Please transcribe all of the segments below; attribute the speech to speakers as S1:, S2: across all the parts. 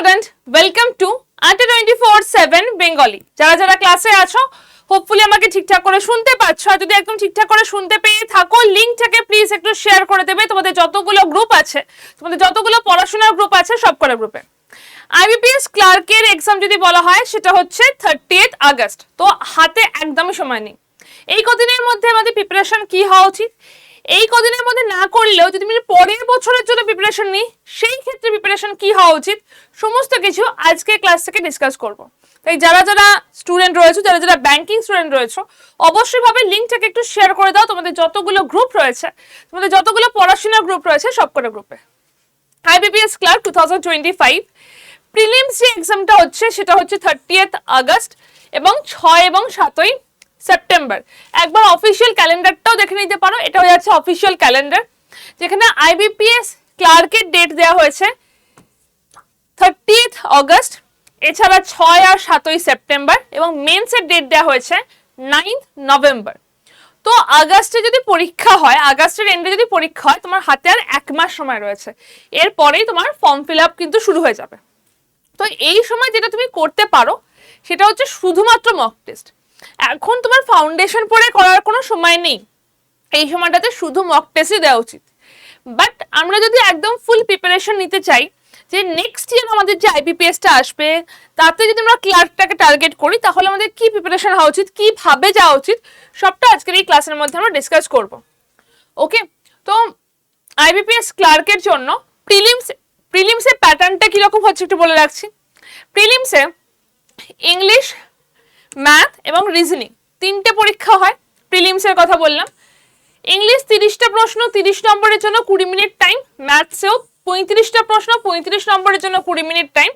S1: Student, welcome to aunty 24/7 Bengali. যারা যারা ক্লাসে আছো হোপফুলি আমাকে ঠিকঠাক করে শুনতে পাচ্ছ। আর যদি একদম ঠিকঠাক করে শুনতে পেয়ে থাকো, লিঙ্কটাকে প্লিজ একটু শেয়ার করে দেবে তোমাদের যতগুলো গ্রুপ আছে, তোমাদের যতগুলো পড়াশোনার গ্রুপ আছে সবকটা গ্রুপে। আইবিপিএস ক্লার্কের এক্সাম যদি বলা হয় সেটা হচ্ছে 30th আগস্ট। তো হাতে একদমই সময় নেই। এই কদিনের মধ্যে আমাদের প্রিপারেশন কি হওয়া উচিত, এই কদিনের মধ্যে না করলেও যদি আমি পরের বছরের জন্য প্রিপারেশন নিই সেই ক্ষেত্রে প্রিপারেশন কি হওয়া উচিত, সমস্ত কিছু আজকে ক্লাস থেকে ডিসকাস করব। তাই যারা যারা স্টুডেন্ট রয়েছে, যারা যারা ব্যাংকিং স্টুডেন্ট রয়েছে, অবশ্যই ভাবে লিঙ্কটাকে একটু শেয়ার করে দাও তোমাদের যতগুলো গ্রুপ রয়েছে, তোমাদের যতগুলো পড়াশোনার গ্রুপ রয়েছে সবকটা গ্রুপে। IBPS Clerk 2025 প্রিলিমস যে এক্সামটা হচ্ছে সেটা হচ্ছে 30th আগস্ট এবং 6 এবং 7ই সেপ্টেম্বর। একবার অফিসিয়াল ক্যালেন্ডারটাও দেখে নিতে পারো। এটা হয়ে যাচ্ছে অফিসিয়াল ক্যালেন্ডার, যেখানে IBPS ক্লার্কের ডেট দেওয়া হয়েছে 30th আগস্ট, এছাড়া 6 আর 7ই সেপ্টেম্বর, এবং মেন্সের ডেট দেওয়া হয়েছে 9th নভেম্বর। তো আগস্টে যদি পরীক্ষা হয়, আগস্টের এন্ডে যদি পরীক্ষা হয়, তোমার হাতে আর 1 মাস সময় রয়েছে। এরপরেই তোমার ফর্ম ফিল আপ কিন্তু শুরু হয়ে যাবে। তো এই সময় যেটা তুমি করতে পারো সেটা হচ্ছে শুধুমাত্র মক টেস্ট। এখন তোমার ফাউন্ডেশন পড়ে করার কোনো সময় নেই, এই সময়টাতে শুধু মক টেস্টই দেওয়া উচিত। বাট আমরা যদি একদম ফুল প্রিপারেশন নিতে চাই যে নেক্সট ইয়ার আমাদের যে আইবিপিএসটা আসবে তাতে যদি আমরা ক্লার্কটাকে টার্গেট করি, তাহলে আমাদের কি প্রিপারেশন হওয়া উচিত, কিভাবে যাওয়া উচিত, সবটা আজকের এই ক্লাসের মধ্যে আমরা ডিসকাস করব। ওকে, তো আইবিপিএস ক্লার্কের জন্য প্রিলিমসের প্যাটার্নটা কিরকম হচ্ছে একটু বলে রাখছি। প্রিলিমসে ইংলিশ, ম্যাথ এবং রিজনিং 3টে পরীক্ষা হয়। প্রিলিমসের কথা বললাম। ইংলিশ 30টা প্রশ্ন 30 নম্বরের জন্য 20 মিনিট টাইম, ম্যাথসেও 35টা প্রশ্ন 35 নম্বরের জন্য 20 মিনিট টাইম,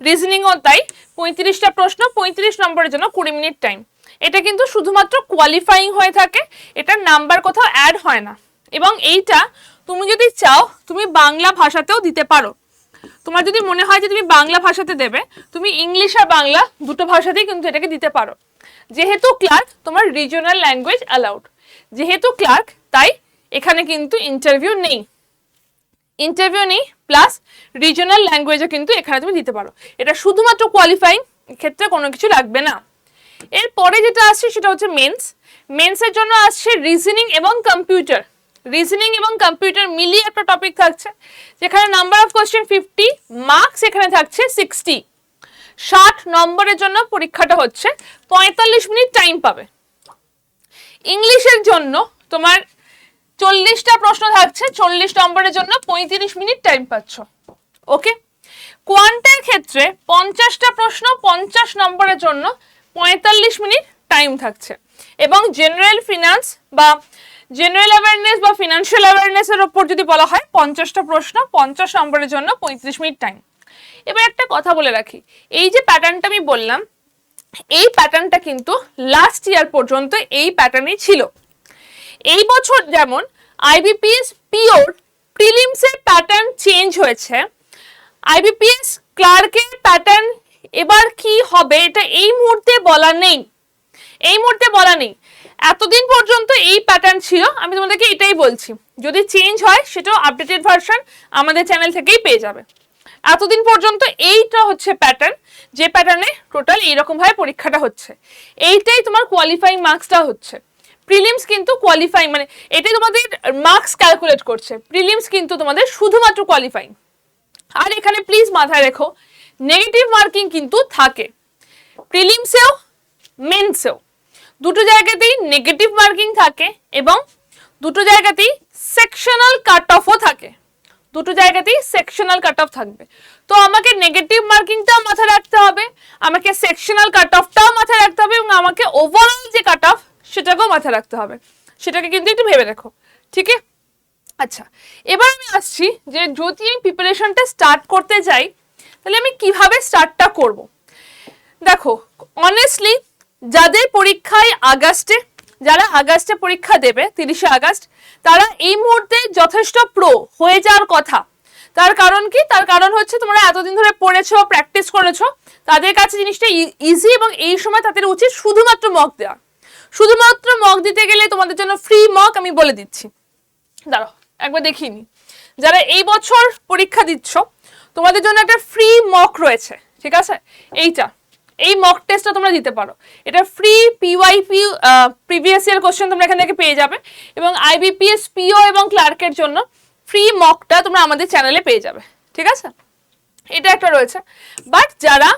S1: রিজনিংও তাই 35টা প্রশ্ন 35 নম্বরের জন্য 20 মিনিট টাইম। এটা কিন্তু শুধুমাত্র কোয়ালিফাইং হয়ে থাকে, এটা নাম্বার কোথাও অ্যাড হয় না। এবং এইটা তুমি যদি চাও তুমি বাংলা ভাষাতেও দিতে পারো। তোমার যদি মনে হয় যে তুমি বাংলা ভাষাতে দেবে, তুমি ইংলিশ আর বাংলা দুটো ভাষাতেই কিন্তু এটাকে দিতে পারো। যেহেতু ক্লার্ক তোমার রিজিওনাল ল্যাঙ্গুয়েজ অ্যালাউড, যেহেতু ক্লার্ক তাই এখানে কিন্তু ইন্টারভিউ নেই, প্লাস রিজিওনাল ল্যাঙ্গুয়েজও কিন্তু এখানে তুমি দিতে পারো। এটা শুধুমাত্র কোয়ালিফাইং, ক্ষেত্রে কোনো কিছু লাগবে না। এরপরে যেটা আসছে সেটা হচ্ছে মেন্সের জন্য আসছে রিজনিং এবং কম্পিউটার। রিজনিং এবং কম্পিউটার মিলিয়ে একটা টপিক থাকছে, যেখানে নাম্বার অফ কোশ্চেন 50, মার্কস এখানে থাকছে 60। 60 নম্বরের জন্য পরীক্ষাটা হচ্ছে, 45 মিনিট টাইম পাবে। ইংলিশের জন্য তোমার 40টা প্রশ্ন থাকছে, 40 নম্বরের জন্য 35 মিনিট টাইম পাচ্ছ। ওকে, কোয়ান্টের ক্ষেত্রে 50টা প্রশ্ন 50 নম্বরের জন্য 45 মিনিট টাইম থাকছে। এবং জেনারেল ফিনান্স বা জেনারেল অ্যাওয়ারনেস বা ফিনান্সিয়াল অ্যাওয়ারনেসের ওপর যদি বলা হয় 50টা প্রশ্ন 50 নম্বরের জন্য 35 মিনিট টাইম। এবার একটা কথা বলে রাখি, এই যে প্যাটার্নটা আমি বললাম, এই প্যাটার্নটা কিন্তু লাস্ট ইয়ার পর্যন্ত এই প্যাটার্নই ছিল। এই বছর যেমন আইবিপিএস পিওর প্রিলিমসের প্যাটার্ন চেঞ্জ হয়েছে, আইবিপিএস ক্লার্কের প্যাটার্ন এবার কি হবে এটা এই মুহূর্তে বলা নেই, এতদিন পর্যন্ত এই প্যাটার্ন ছিল। আমি তোমাদেরকে এটাই বলছি, যদি চেঞ্জ হয় সেটাও আপডেটেড ভার্সন আমাদের চ্যানেল থেকেই পেয়ে যাবে। এতদিন পর্যন্ত এইটা হচ্ছে প্যাটার্ন, যে প্যাটার্নে টোটাল এইরকম ভাবে পরীক্ষাটা হচ্ছে, এইটাই তোমার কোয়ালিফাইং মার্কসটা হচ্ছে। প্রিলিমস কিন্তু কোয়ালিফাইং, মানে এটাই তোমাদের মার্কস ক্যালকুলেট করছে। প্রিলিমস কিন্তু তোমাদের শুধুমাত্র কোয়ালিফাইং। আর এখানে প্লিজ মাথায় রেখো, নেগেটিভ মার্কিং কিন্তু থাকে প্রিলিমসেও মেন্সেও, দুটো জায়গাতেই নেগেটিভ মার্কিং থাকে এবং দুটো জায়গাতেই সেকশনাল কাট অফও থাকে, থাকবে। তো আমাকে নেগেটিভ মার্কিংটাও মাথায় রাখতে হবে, আমাকে সেকশনাল কাট অফটাও মাথায় রাখতে হবে, এবং আমাকে ওভারঅল যে কাট অফ সেটাকেও মাথায় রাখতে হবে। সেটাকে কিন্তু একটু ভেবে দেখো, ঠিক আছে? আচ্ছা, এবার আমি আসছি যে যদি আমি প্রিপারেশনটা স্টার্ট করতে যাই তাহলে আমি কিভাবে স্টার্টটা করব। দেখো, অনেস্টলি যাদের পরীক্ষায় আগস্টে, যারা আগস্টে পরীক্ষা দেবে 30শে আগস্ট, তারা এই মুহূর্তে যথেষ্ট প্রো হয়ে যাওয়ার কথা। তার কারণ কি? তার কারণ হচ্ছে তোমরা এতদিন ধরে পড়েছো, প্র্যাকটিস করেছো, তাদের কাছে জিনিসটা ইজি, এবং এই সময় তাদের উচিত শুধুমাত্র মক দেওয়া। শুধুমাত্র মক দিতে গেলে তোমাদের জন্য ফ্রি মক আমি বলে দিচ্ছি, দাঁড়াও একবার দেখিনি। যারা এই বছর পরীক্ষা দিচ্ছ তোমাদের জন্য একটা ফ্রি মক রয়েছে, ঠিক আছে? এই মক টেস্টটা তোমরা দিতে পারো। এটা ফ্রি পিওয়াইপি প্রিভিয়াস ইয়ার কোশ্চেন তোমরা এখান থেকে পেয়ে যাবে, এবং আইবিপিএস পিও এবং ক্লার্কের জন্য ফ্রি মকটা তোমরা আমাদের চ্যানেলে পেয়ে যাবে, ঠিক আছে? এটা একটা রয়েছে। বাট যারা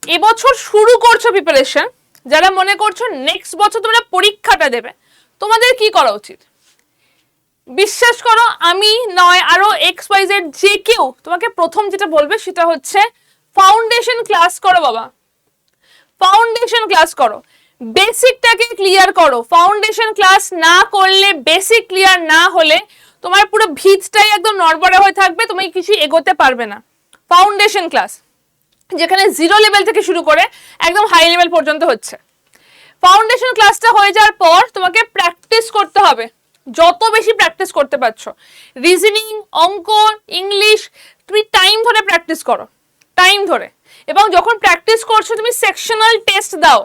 S1: এবছর শুরু করছো প্রিপারেশন, যারা মনে করছো নেক্সট বছর তোমরা পরীক্ষাটা দেবে, তোমাদের কি করা উচিত? বিশ্বাস করো, আমি নয় আরো XYZ যে কেউ তোমাকে প্রথম যেটা বলবে সেটা হচ্ছে ফাউন্ডেশন ক্লাস করো বাবা, ফাউন্ডেশন ক্লাস করো, বেসিকটাকে ক্লিয়ার করো। ফাউন্ডেশন ক্লাস না করলে, বেসিক ক্লিয়ার না হলে তোমার পুরো ভিতটাই একদম নড়বড়ে হয়ে থাকবে, তুমি কিছু এগোতে পারবে না। ফাউন্ডেশন ক্লাস যেখানে 0 লেভেল থেকে শুরু করে একদম হাই লেভেল পর্যন্ত হচ্ছে। ফাউন্ডেশন ক্লাসটা হয়ে যাওয়ার পর তোমাকে প্র্যাকটিস করতে হবে, যত বেশি প্র্যাকটিস করতে পারছো। রিজনিং, অঙ্ক, ইংলিশ তুমি টাইম ধরে প্র্যাকটিস করো, টাইম ধরে। এবং যখন প্র্যাকটিস করছো তুমি সেকশনাল টেস্ট দাও।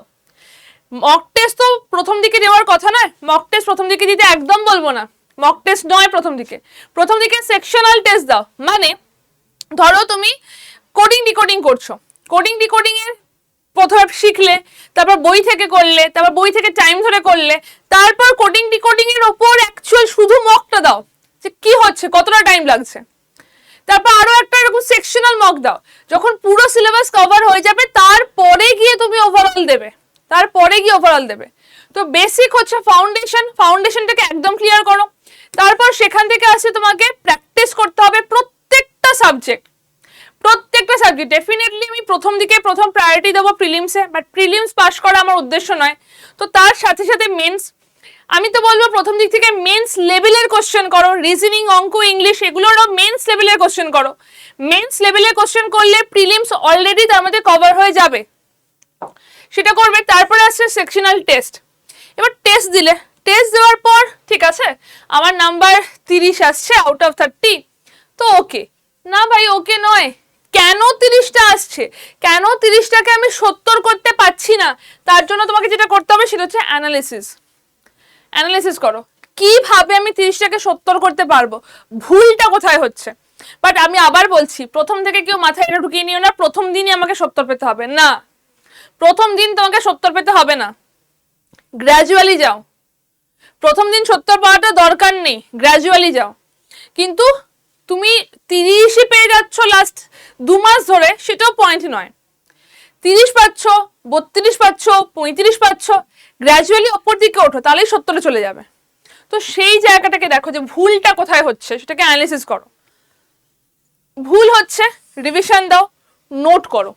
S1: মক টেস্ট তো প্রথম দিকে দেওয়ার কথা নয়, মক টেস্ট প্রথম দিকে দিতে একদম বলবো না, মক টেস্ট নয় প্রথম দিকে সেকশনাল টেস্ট দাও। মানে ধরো তুমি কোডিং ডিকোডিং করছো, কোডিং ডিকোডিং এর প্রথমে শিখলে, তারপর বই থেকে করলে, তারপর বই থেকে টাইম ধরে করলে, তারপর কোডিং ডিকোডিং এর ওপর অ্যাকচুয়াল শুধু মকটা দাও যে কি হচ্ছে, কতটা টাইম লাগছে। তারপর আরো একটা এরকম সেকশনাল মক দাও। যখন পুরো সিলেবাস কভার হয়ে যাবে তারপরে গিয়ে তুমি ওভারঅল দেবে, তো বেসিক হচ্ছে ফাউন্ডেশনটাকে একদম ক্লিয়ার করো। তারপর সেখান থেকে আসে তোমাকে প্র্যাকটিস করতে হবে প্রত্যেকটা সাবজেক্ট। ডেফিনেটলি আমি প্রথম প্রায়োরিটি দেবো প্রিলিমসে, বাট প্রিলিমস পাস করা আমার উদ্দেশ্য নয়। তো তার সাথে সাথে মেন্স, আমি তো বলবো প্রথম দিক থেকে মেন্স লেভেলের কোশ্চেন করো। রিজনিং, অঙ্ক, ইংলিশ এগুলোরও মেন্স লেভেলের কোশ্চেন করো। মেন্স লেভেলের কোশ্চেন করলে প্রিলিমস অলরেডি তার মধ্যে কভার হয়ে যাবে, সেটা করবে। তারপরে আসছে সেকশনাল টেস্ট। এবার টেস্ট দেওয়ার পর ঠিক আছে, আমার নাম্বার 30 আসছে আউট অফ 30, তো ওকে না ভাই, ওকে নয়, কেন 30টা আসছে, কেন 30টাকে আমি 70 করতে পারছি না, তার জন্য তোমাকে যেটা করতে হবে সেটা হচ্ছে অ্যানালিসিস করো। কিভাবে আমি 30টাকে 70 করতে পারবো, ভুলটা কোথায় হচ্ছে। বাট আমি আবার বলছি, প্রথম থেকে কেউ মাথায় এটা ঢুকিয়ে নিও না প্রথম দিনই আমাকে 70 পেতে হবে না। প্রথম দিন তোমাকে 70 পেতে হবে না, গ্র্যাজুয়ালি যাও। প্রথম দিন 70 পাওয়াটা দরকার নেই, গ্র্যাজুয়ালি যাও। কিন্তু তুমি 30ই পেয়ে যাচ্ছ লাস্ট 2 মাস ধরে, সেটাও পয়েন্ট নয়। 30 পাচ্ছ, 32 পাচ্ছ, 35 পাচ্ছ, গ্র্যাজুয়ালি ওপর দিকে ওঠো, তাহলেই 70-এ চলে যাবে। তো সেই জায়গাটাকে দেখো যে ভুলটা কোথায় হচ্ছে, সেটাকে অ্যানালিসিস করো। ভুল হচ্ছে রিভিশন দাও, নোট করো।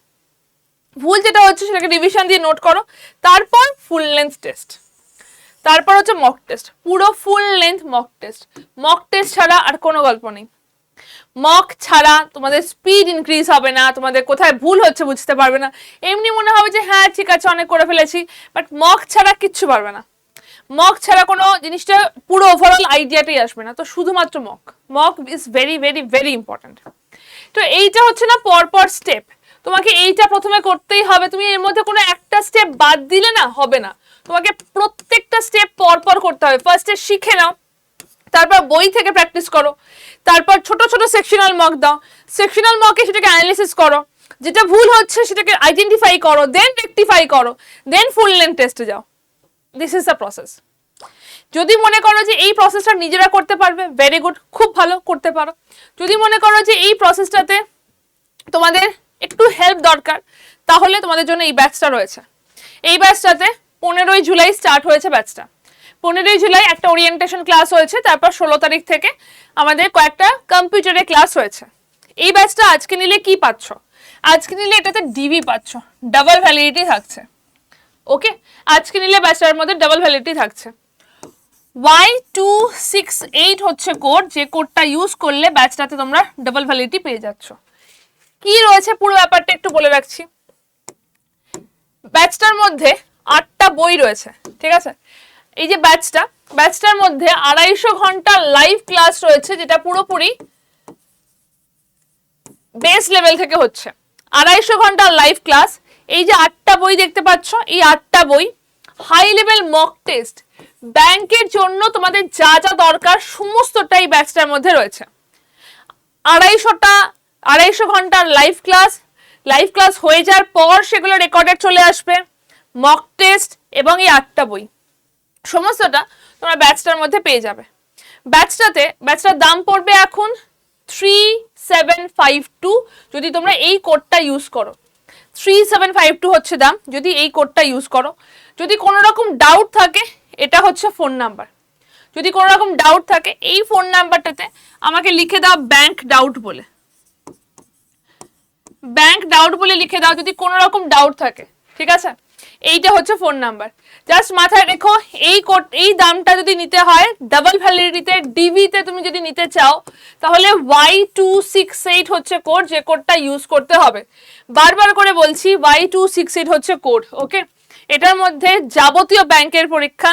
S1: ভুল যেটা হচ্ছে সেটাকে রিভিশন দিয়ে নোট করো। তারপর ফুল লেন্থ টেস্ট, তারপর হচ্ছে মক টেস্ট, পুরো ফুল লেন্থ মক টেস্ট ছাড়া আর কোনো গল্প নেই। মক ছাড়া তোমাদের স্পিড ইনক্রিজ হবে না, তোমাদের কোথায় ভুল হচ্ছে বুঝতে পারবে না। এমনি মনে হবে যে হ্যাঁ ঠিক আছে অনেক করে ফেলেছি, বাট মক ছাড়া কিচ্ছু পারবে না। মক ছাড়া কোনো জিনিসটা পুরো ওভারঅল আইডিয়াটাই আসবে না। তো শুধুমাত্র mock is very very very important. তো এইটা হচ্ছে না পরপর স্টেপ, তোমাকে এইটা প্রথমে করতেই হবে। তুমি এর মধ্যে কোনো একটা স্টেপ বাদ দিলে না হবে না, তোমাকে প্রত্যেকটা স্টেপ পরপর করতে হবে। ফার্স্টে শিখে নাও, তারপর বই থেকে প্র্যাকটিস করো, তারপর ছোট ছোট সেকশনাল মক দাও, সেকশনাল মকে সেটাকে অ্যানালিসিস করো, যেটা ভুল হচ্ছে সেটাকে আইডেন্টিফাই করো, দেন রেকটিফাই করো, দেন ফুল লেন্থ টেস্টে যাও। This is the process. যদি মনে করো যে এই প্রসেসটা নিজেরা করতে পারবে, ভেরি গুড, খুব ভালো, করতে পারো। যদি মনে করো যে এই প্রসেসটাতে তোমাদের একটু হেল্প দরকার, তাহলে তোমাদের জন্য এই ব্যাচটা রয়েছে। এই ব্যাচটাতে 15ই জুলাই স্টার্ট হয়েছে ব্যাচটা। 15ই জুলাই একটা ওরিয়েন্টেশন ক্লাস হয়েছে, তারপর 16 তারিখ থেকে আমাদের কয়েকটা কম্পিউটারে ক্লাস হয়েছে। এই ব্যাচটা আজকে নিলে কি পাচ্ছ, আজকে নিলে এটাতে ডিবি পাচ্ছ, ডাবল ভ্যালিডিটি থাকছে। ওকে, আজকে নিলে ব্যাচটার মধ্যে ডাবল ভ্যালিডিটি থাকছে। Y268 হচ্ছে কোড, যে কোডটা ইউজ করলে ব্যাচটাতে তোমরা ডাবল ভ্যালিডিটি পেয়ে যাচ্ছ। কি রয়েছে পুরো ব্যাপারটা একটু বলে রাখছি। ব্যাচটার মধ্যে 8টা বই রয়েছে, ঠিক আছে। এই যে ব্যাচটার মধ্যে 250 ঘন্টা লাইভ ক্লাস রয়েছে, যেটা পুরোপুরি বেস লেভেল থেকে হচ্ছে। 250 ঘন্টা লাইভ ক্লাস। এই যে 8টা বই দেখতে পাচ্ছ, এই 8টা বই হাই লেভেল মক টেস্ট, ব্যাংকের জন্য তোমাদের যা যা দরকার সমস্তটাই ব্যাচটার মধ্যে রয়েছে। 250টা 250 ঘন্টার লাইভ ক্লাস হয়ে যাওয়ার পর সেগুলো রেকর্ডেড চলে আসবে, মক টেস্ট এবং এই 8টা বই সমস্তটা তোমরা ব্যাচটার মধ্যে পেয়ে যাবে। ব্যাচটার দাম পড়বে এখন 3752 যদি তোমরা এই কোডটা ইউজ করো। 3752 হচ্ছে দাম যদি এই কোডটা ইউজ করো। যদি কোনো রকম ডাউট থাকে, এটা হচ্ছে ফোন নাম্বার, যদি কোনো রকম ডাউট থাকে এই ফোন নাম্বারটাতে আমাকে লিখে দাও ব্যাংক ডাউট বলে, লিখে দাও যদি কোনো রকম ডাউট থাকে, ঠিক আছে? এইটা হচ্ছে ফোন নাম্বার। জাস্ট মাথায় রেখো এই দামটা যদি নিতে হয় ডাবল ভ্যালিডিটিতে ডিভিতে তুমি যদি নিতে চাও তাহলে Y268 হচ্ছে কোড, যে কোডটা ইউজ করতে হবে। বারবার করে বলছি Y268 হচ্ছে কোড, ওকে? এটার মধ্যে যাবতীয় ব্যাংকের পরীক্ষা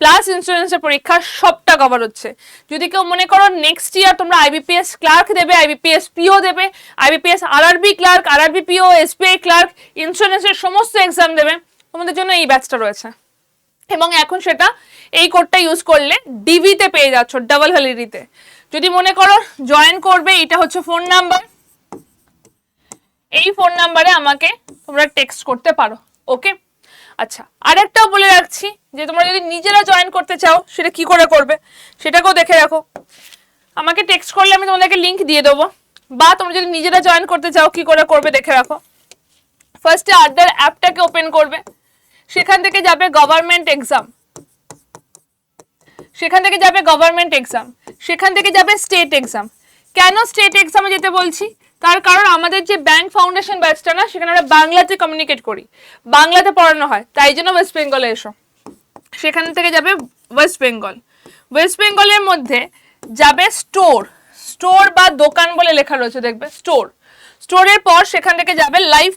S1: প্লাস ইন্স্যুরেন্সের পরীক্ষা সবটা কভার হচ্ছে। যদি কেউ মনে করো নেক্সট ইয়ার তোমরা IBPS ক্লার্ক দেবে, IBPS PO দেবে, IBPS RRB clerk, RRB PO, SBI clerk, ইন্স্যুরেন্সের সমস্ত এক্সাম দেবে, তোমাদের জন্য এই ব্যাচটা রয়েছে। এবং এখন সেটা এই কোডটা ইউজ করলে ডিভিতে পেয়ে যাচ্ছ ডাবল ভ্যালিডিটিতে। যদি মনে করো জয়েন করবে, এটা হচ্ছে ফোন নাম্বার, এই ফোন নাম্বারে আমাকে তোমরা টেক্সট করতে পারো, ওকে? আচ্ছা, আরেকটাও বলে রাখছি যে তোমরা যদি নিজেরা জয়েন করতে চাও সেটা কি করে করবে সেটাকেও দেখে রাখো। আমাকে টেক্সট করলে আমি তোমাদেরকে লিংক দিয়ে দেবো, বা তোমরা যদি নিজেরা জয়েন করতে চাও কি করে করবে দেখে রাখো। ফার্স্টে আদার অ্যাপটাকে ওপেন করবে, সেখান থেকে যাবে গভর্নমেন্ট এক্সাম, সেখান থেকে যাবে স্টেট এক্সাম। কেন স্টেট এক্সামে যেতে বলছি? তার কারণ আমাদের যে ব্যাংক ফাউন্ডেশন ব্যাচটা না, সেখানে আমরা বাংলাতে কমিউনিকেট করি, বাংলাতে পড়ানো হয়, তাই জন্য ওয়েস্ট বেঙ্গলে এসো। সেখান থেকে যাবে ওয়েস্ট বেঙ্গলের মধ্যে যাবে স্টোর বা দোকান বলে লেখা রয়েছে, দেখবে স্টোরের পর সেখান থেকে যাবে লাইভ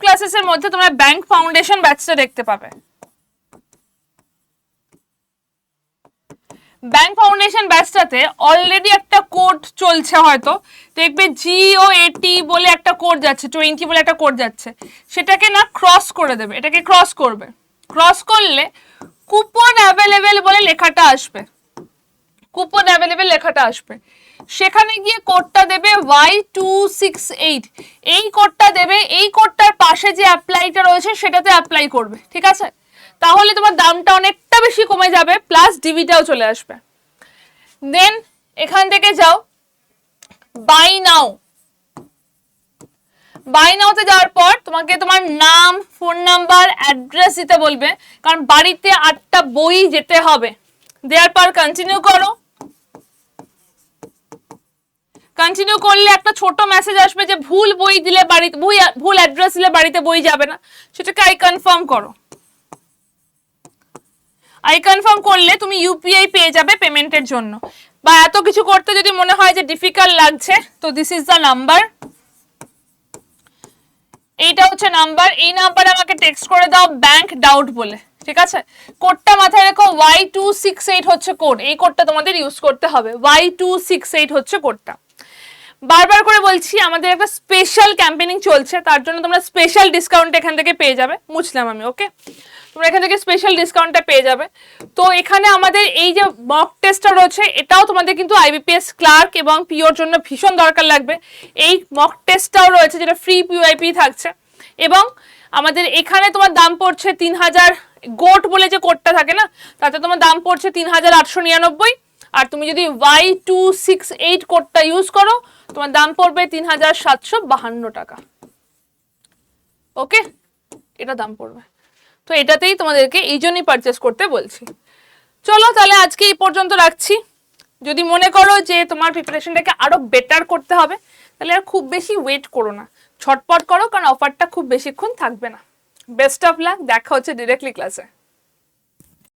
S1: ক্লাসেসের মধ্যে তোমরা ব্যাংক ফাউন্ডেশন ব্যাচটা দেখতে পাবে। ব্যাংক ফাউন্ডেশন ব্যাচটাতে অলরেডি একটা কোড চলছে, হয়তো দেখবে GOAT বলে একটা কোড যাচ্ছে, 20 বলে একটা কোড যাচ্ছে, সেটাকে না ক্রস করে দেবে, এটাকে ক্রস করবে। ক্রস করলে কুপন অ্যাভেলেবেল বলে লেখাটা আসবে, সেখানে গিয়ে কোডটা দেবে Y268, এই কোডটা দেবে, এই কোডটার পাশে যে অ্যাপ্লাইটা রয়েছে সেটাতে অ্যাপ্লাই করবে, ঠিক আছে? তাহলে তোমার দামটা অনেকটা বেশি কমে যাবে, প্লাস ডিভিটাও চলে আসবে। দেন এখান থেকে যাও বাই নাওতে যাওয়ার পর তোমাকে তোমার নাম, ফোন নাম্বার, অ্যাড্রেস দিতে বলবে, কারণ বাড়িতে 8টা বই যেতে হবে। দেওয়ার পর কন্টিনিউ করলে একটা ছোট মেসেজ আসবে যে ভুল অ্যাড্রেস দিলে বাড়িতে বই যাবে না, সেটাকে আই কনফার্ম করলে তুমি ইউপিআই পেয়ে যাবে পেমেন্টের জন্য। বা এত কিছু করতে যদি মনে হয় যে ডিফিকাল্ট লাগছে, তো দিস ইজ দ্য নাম্বার, এইটা হচ্ছে নাম্বার, এই নাম্বারে আমাকে টেক্সট করে দাও ব্যাংক ডাউট বলে, ঠিক আছে? কোডটা মাথায় রেখো, Y268 হচ্ছে কোড, এই কোডটা তোমাদের ইউজ করতে হবে, Y268 হচ্ছে কোডটা। বারবার করে বলছি আমাদের একটা স্পেশাল ক্যাম্পেইনিং চলছে, তার জন্য তোমরা স্পেশাল ডিসকাউন্ট এখান থেকে পেয়ে যাবে, মুছলাম আমি, ওকে? তোমরা এখান থেকে স্পেশাল ডিসকাউন্টটা পেয়ে যাবে। তো এখানে আমাদের এই যে মক টেস্টটা রয়েছে, এটাও তোমাদের কিন্তু IBPS ক্লার্ক এবং পিওর জন্য ভীষণ দরকার লাগবে। এই মক টেস্টটাও রয়েছে যেটা ফ্রি PYP থাকছে, এবং আমাদের এখানে তোমার দাম পড়ছে 3000, গোট বলে যে কোডটা থাকে না, তাতে তোমার দাম পড়ছে 3899, আর তুমি যদি Y268 কোডটা ইউজ করো তোমার দাম পড়বে 3752 টাকা, ওকে? এটা দাম পড়বে। তো এটাতেই তোমাদেরকে এই জন্যই পারচেস করতে বলছি। চলো তাহলে আজকে এই পর্যন্ত রাখছি। যদি মনে করো যে তোমার প্রিপারেশনটাকে আরো বেটার করতে হবে, তাহলে আর খুব বেশি ওয়েট করো না, ছটপট করো, কারণ অফারটা খুব বেশিক্ষণ থাকবে না। বেস্ট অফ লাক, দেখা হচ্ছে ডিরেক্টলি ক্লাসে।